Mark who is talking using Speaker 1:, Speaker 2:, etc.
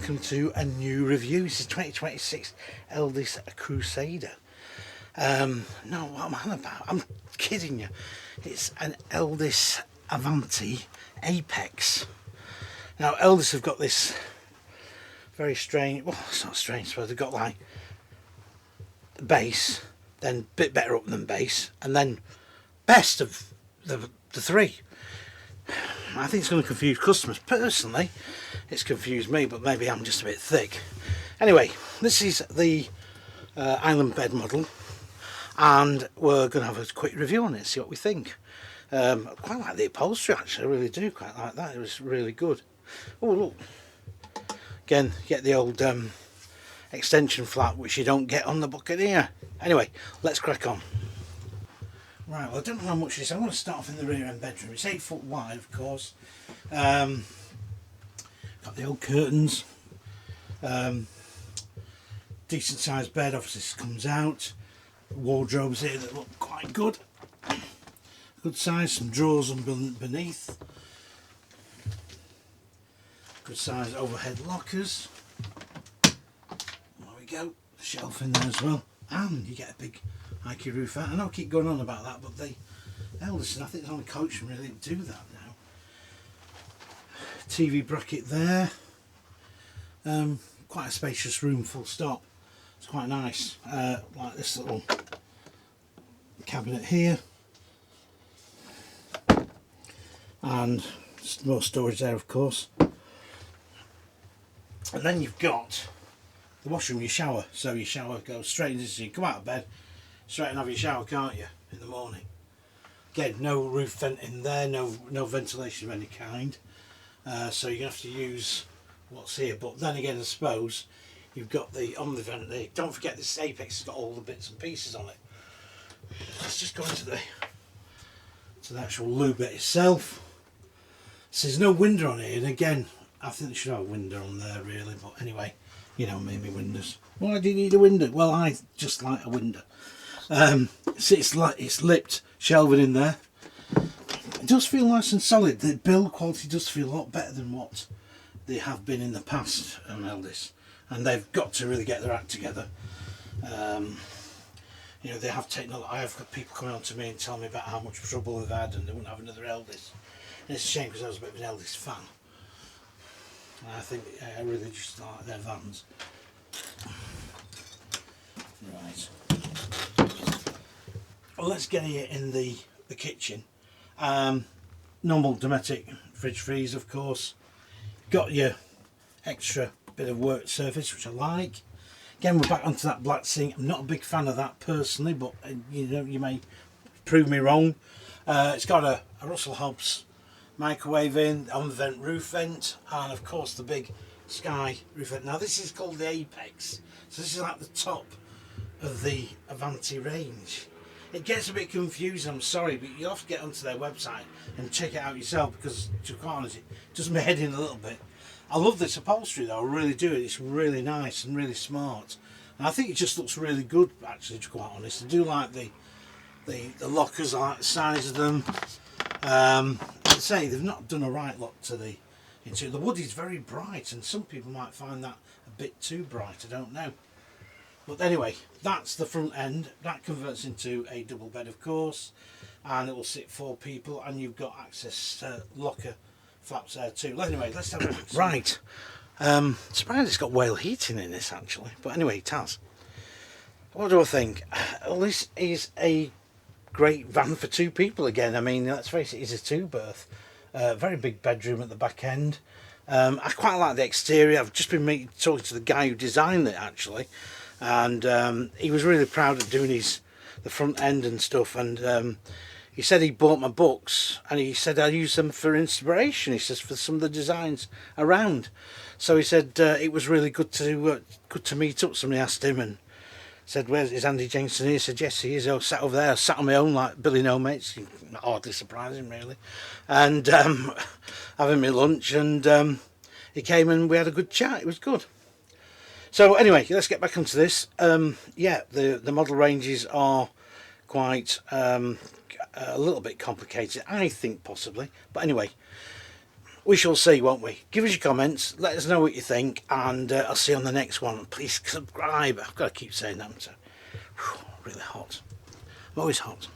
Speaker 1: welcome to a new review. This is 2026 Elddis Crusader. No, what am I on about? I'm kidding you. It's an Elddis Avanti Apex. Now, Elddis have got this very strange, well, it's not strange, but they've got like base, then a bit better up than base, and then best of the three. I think it's going to confuse customers. Personally, it's confused me, but maybe I'm just a bit thick. Anyway, this is the island bed model, and we're going to have a quick review on it, see what we think. I quite like the upholstery, actually. I really do quite like that. It was really good. Oh, look. Again, you get the old extension flap, which you don't get on the Buccaneer. Anyway, let's crack on. Right, well, I don't know how much it is. I'm going to start off in the rear end bedroom. It's 8 foot wide, of course. Got the old curtains. Decent sized bed, obviously, this comes out. Wardrobes here that look quite good. Good size, some drawers beneath. Good size overhead lockers. There we go. Shelf in there as well. And you get a big hikey roof out. I know I keep going on about that, but the Elddis, I think it's only Coachman really do that now. TV bracket there. Quite a spacious room, full stop. It's quite nice. Like this little cabinet here. And more storage there, of course. And then you've got the washroom, your shower. So your shower goes straight into, so you come out of bed, straight and have your shower, can't you, in the morning? Again, no roof vent in there, no ventilation of any kind. So you're going to have to use what's here. But then again, I suppose you've got the on the vent there. Don't forget this Apex has got all the bits and pieces on it. Let's just go into the actual loo bit itself. So there's no window on it, and again, I think they should have a window on there really, but anyway, you know, maybe windows. Why do you need a window? Well, I just like a window. So it's lipped shelving in there. It does feel nice and solid. The build quality does feel a lot better than what they have been in the past on Elddis, and they've got to really get their act together. You know, they have taken a lot. I have got people coming on to me and telling me about how much trouble they've had and they wouldn't have another Elddis. And it's a shame because I was a bit of an Elddis fan. And I think I really just like their vans. Right. Well, let's get here in the kitchen. Normal domestic fridge freeze, of course. Got your extra bit of work surface, which I like. Again, we're back onto that black sink. I'm not a big fan of that personally, but you know, you may prove me wrong. It's got a Russell Hobbs microwave in, on the vent, roof vent, and of course the big sky roof vent. Now this is called the Apex, so this is like the top of the Avanti range. It gets a bit confusing, I'm sorry, but you'll have to get onto their website and check it out yourself, because to be quite honest, it does my head in a little bit. I love this upholstery though, I really do. It's really nice and really smart, and I think it just looks really good actually, to be quite honest. I do like the lockers, I like the size of them. I'd say they've not done a right lot to the interior. The wood is very bright, and some people might find that a bit too bright, I don't know. But anyway, that's the front end. That converts into a double bed, of course, and it will sit 4 people, and you've got access to locker flaps there too. Anyway, let's have a look. Right. Surprised it's got whale heating in this actually, but anyway, it has. What do I think? Well, this is a great van for 2 people again. I mean, let's face it, it's a 2-berth. Very big bedroom at the back end. I quite like the exterior. I've just been talking to the guy who designed it actually, and he was really proud of doing the front end and stuff, and he said he bought my books, and he said I use them for inspiration, he says, for some of the designs around. So he said it was really good to meet up. Somebody asked him and said, "Where's is Andy Jenkinson here?" He said, "Yes, he is. I sat over there. I sat on my own like Billy No Mates." Hardly surprising, really. And having my lunch, and he came and we had a good chat. It was good. So anyway, let's get back onto this. Yeah, the model ranges are quite a little bit complicated, I think, possibly. But anyway, we shall see, won't we? Give us your comments, let us know what you think, and I'll see you on the next one. Please subscribe. I've got to keep saying that. So, really hot. I'm always hot.